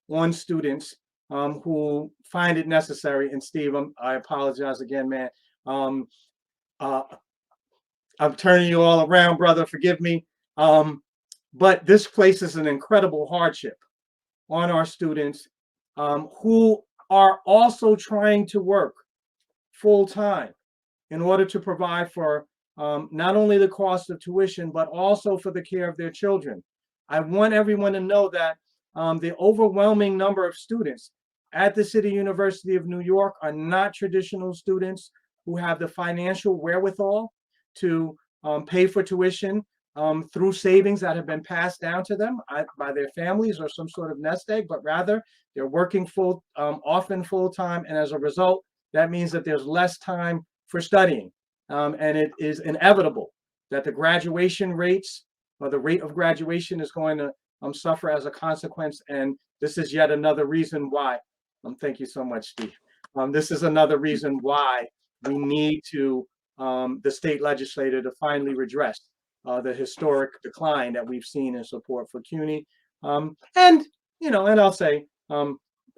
on students who find it necessary. And Steve, I apologize again, man. I'm turning you all around, brother. Forgive me. But this places an incredible hardship on our students who are also trying to work full time in order to provide for not only the cost of tuition, but also for the care of their children. I want everyone to know that the overwhelming number of students at the City University of New York are not traditional students who have the financial wherewithal to pay for tuition through savings that have been passed down to them by their families or some sort of nest egg, but rather they're working often full time. And as a result, that means that there's less time for studying. And it is inevitable that the graduation rates or the rate of graduation is going to suffer as a consequence. And this is yet another reason why. Thank you so much, Steve. This is another reason why we need the state legislature to finally redress the historic decline that we've seen in support for CUNY. And I'll say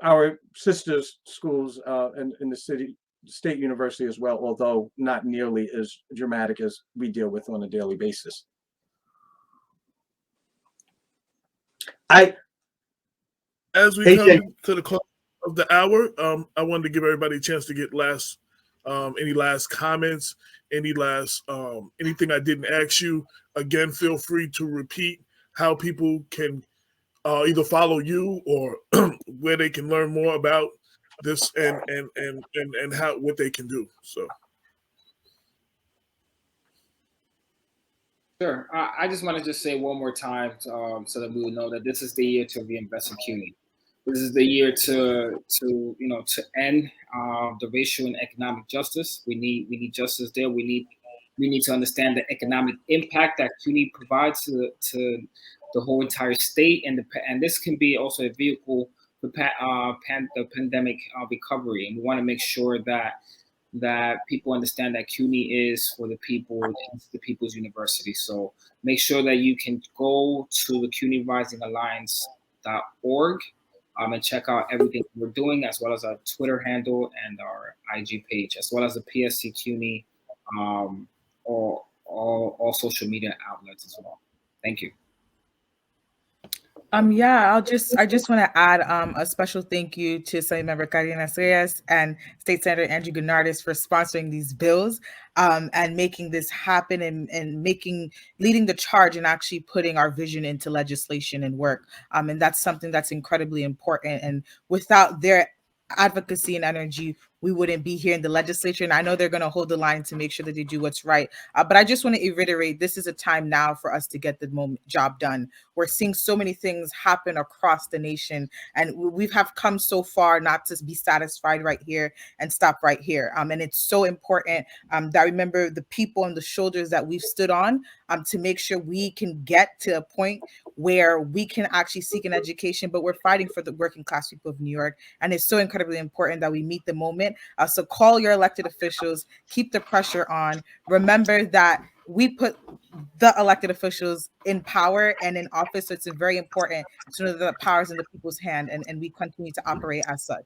our sisters schools in the state university as well, although not nearly as dramatic as we deal with on a daily basis. As we come to the close of the hour, I wanted to give everybody a chance to get any last comments, any last anything I didn't ask you. Again, feel free to repeat how people can either follow you or where they can learn more about this and what they can do. So. Sure. I just want to just say one more time so that we will know that this is the year to reinvest in CUNY. This is the year to end the racial and economic justice. We need justice there. We need to understand the economic impact that CUNY provides to the whole entire state, and this can be also a vehicle for the pandemic recovery. And we want to make sure that people understand that CUNY is for the people, it's the people's university. So make sure that you can go to the CUNYRisingAlliance.org and check out everything we're doing, as well as our Twitter handle and our IG page, as well as the PSC CUNY or all social media outlets as well. Thank you. I just want to add a special thank you to Assembly Member Karina Reyes and State Senator Andrew Gennardis for sponsoring these bills and making this happen and leading the charge and actually putting our vision into legislation and work. And that's something that's incredibly important. And without their advocacy and energy, we wouldn't be here in the legislature. And I know they're going to hold the line to make sure that they do what's right. But I just want to reiterate, this is a time now for us to get the job done. We're seeing so many things happen across the nation, and we have come so far not to be satisfied right here and stop right here. And it's so important that I remember the people on the shoulders that we've stood on to make sure we can get to a point where we can actually seek an education, but we're fighting for the working class people of New York. And it's so incredibly important that we meet the moment. So call your elected officials, keep the pressure on. Remember that we put the elected officials in power and in office. So it's very important to know that the power is in the people's hand, and we continue to operate as such.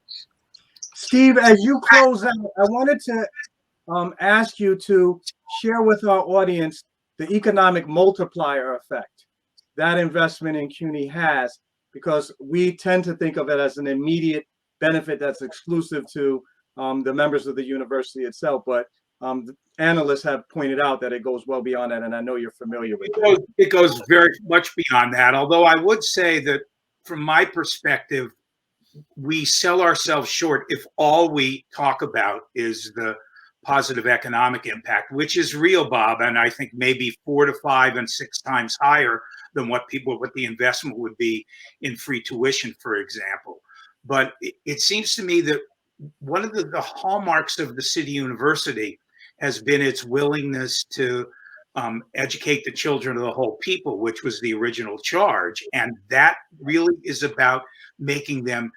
Steve, as you close out, I wanted to ask you to share with our audience the economic multiplier effect that investment in CUNY has, because we tend to think of it as an immediate benefit that's exclusive to the members of the university itself. But the analysts have pointed out that it goes well beyond that, and I know you're familiar with it. It goes very much beyond that, although I would say that from my perspective, we sell ourselves short if all we talk about is the positive economic impact, which is real, Bob, and I think maybe 4 to 5 and 6 times higher than what the investment would be in free tuition, for example. But it seems to me that one of the hallmarks of the City University has been its willingness to educate the children of the whole people, which was the original charge. And that really is about making them,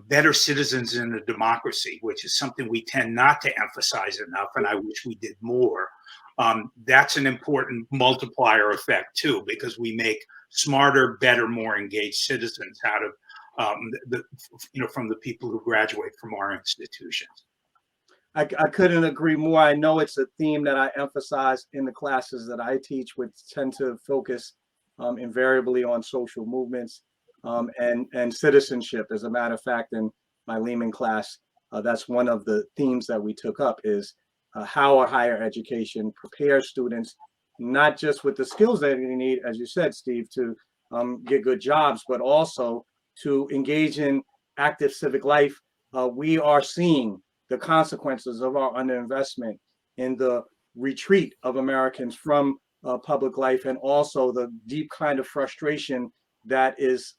better citizens in a democracy, which is something we tend not to emphasize enough, and I wish we did more. That's an important multiplier effect too, because we make smarter, better, more engaged citizens out of from the people who graduate from our institutions. I couldn't agree more. I know it's a theme that I emphasize in the classes that I teach, which tend to focus invariably on social movements and citizenship. As a matter of fact, in my Lehman class, that's one of the themes that we took up, is how a higher education prepares students, not just with the skills that they need, as you said, Steve, to get good jobs, but also to engage in active civic life. We are seeing the consequences of our underinvestment in the retreat of Americans from public life, and also the deep kind of frustration that is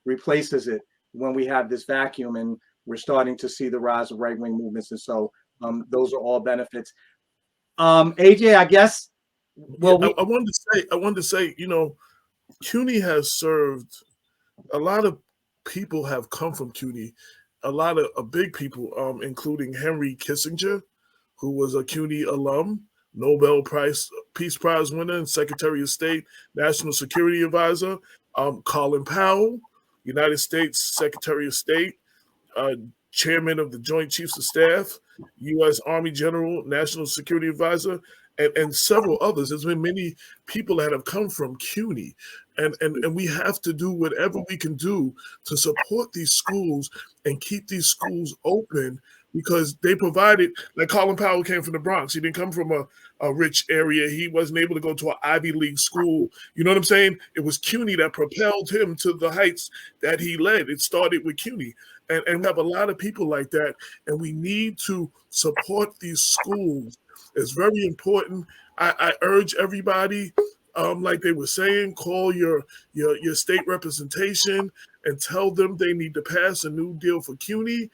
replaces it when we have this vacuum, and we're starting to see the rise of right-wing movements. And so those are all benefits. AJ, I guess. Well, I wanted to say, CUNY has served, a lot of people have come from CUNY, a lot of big people, including Henry Kissinger, who was a CUNY alum, Nobel Peace Prize winner and Secretary of State, National Security Advisor, Colin Powell, United States Secretary of State, Chairman of the Joint Chiefs of Staff, U.S. Army General, National Security Advisor, and several others. There's been many people that have come from CUNY, and we have to do whatever we can do to support these schools and keep these schools open, because they provided, like Colin Powell came from the Bronx. He didn't come from a rich area. He wasn't able to go to an Ivy League school. You know what I'm saying? It was CUNY that propelled him to the heights that he led. It started with CUNY. And we have a lot of people like that, and we need to support these schools. It's very important. I urge everybody, like they were saying, call your state representation and tell them they need to pass a new deal for CUNY.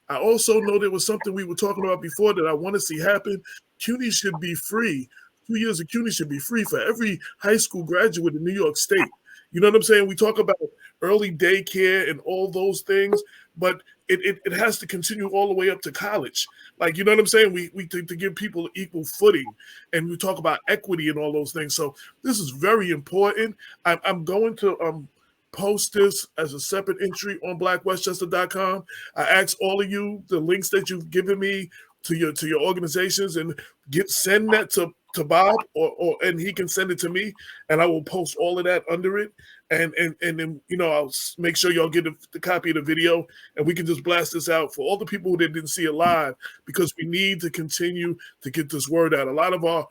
I also know there was something we were talking about before that I want to see happen. CUNY should be free. 2 years of CUNY should be free for every high school graduate in New York State. You know what I'm saying? We talk about early daycare and all those things, but it has to continue all the way up to college. Like, you know what I'm saying? We to give people equal footing, and we talk about equity and all those things. So this is very important. I'm going to post this as a separate entry on blackwestchester.com. I ask all of you the links that you've given me to your organizations, and send that to Bob, and he can send it to me, and I will post all of that under it. And then I'll make sure y'all get the copy of the video, and we can just blast this out for all the people who didn't see it live, because we need to continue to get this word out. A lot of our,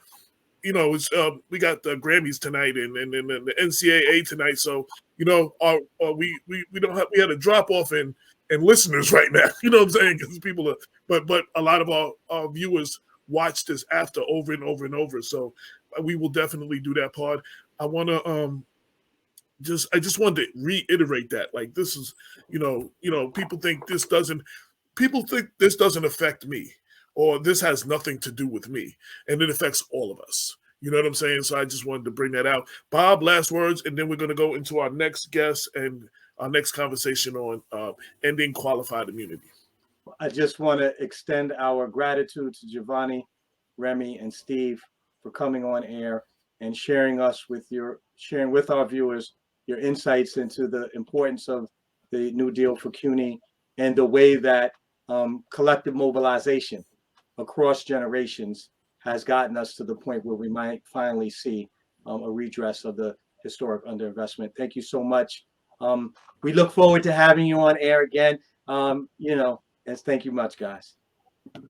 it's we got the Grammys tonight and the NCAA tonight, so we had a drop off in and listeners right now. You know what I'm saying? Because people are, but a lot of our viewers watch this after over and over and over. So we will definitely do that part. I want to I just wanted to reiterate that, like, this is, people think this doesn't affect me, or this has nothing to do with me, and it affects all of us. You know what I'm saying? So I just wanted to bring that out. Bob, last words, and then we're going to go into our next guest and our next conversation on ending qualified immunity. I just want to extend our gratitude to Juvanie, Remy, and Steve for coming on air and sharing with our viewers your insights into the importance of the New Deal for CUNY and the way that collective mobilization across generations has gotten us to the point where we might finally see a redress of the historic underinvestment. Thank you so much. We look forward to having you on air again. And thank you much, guys.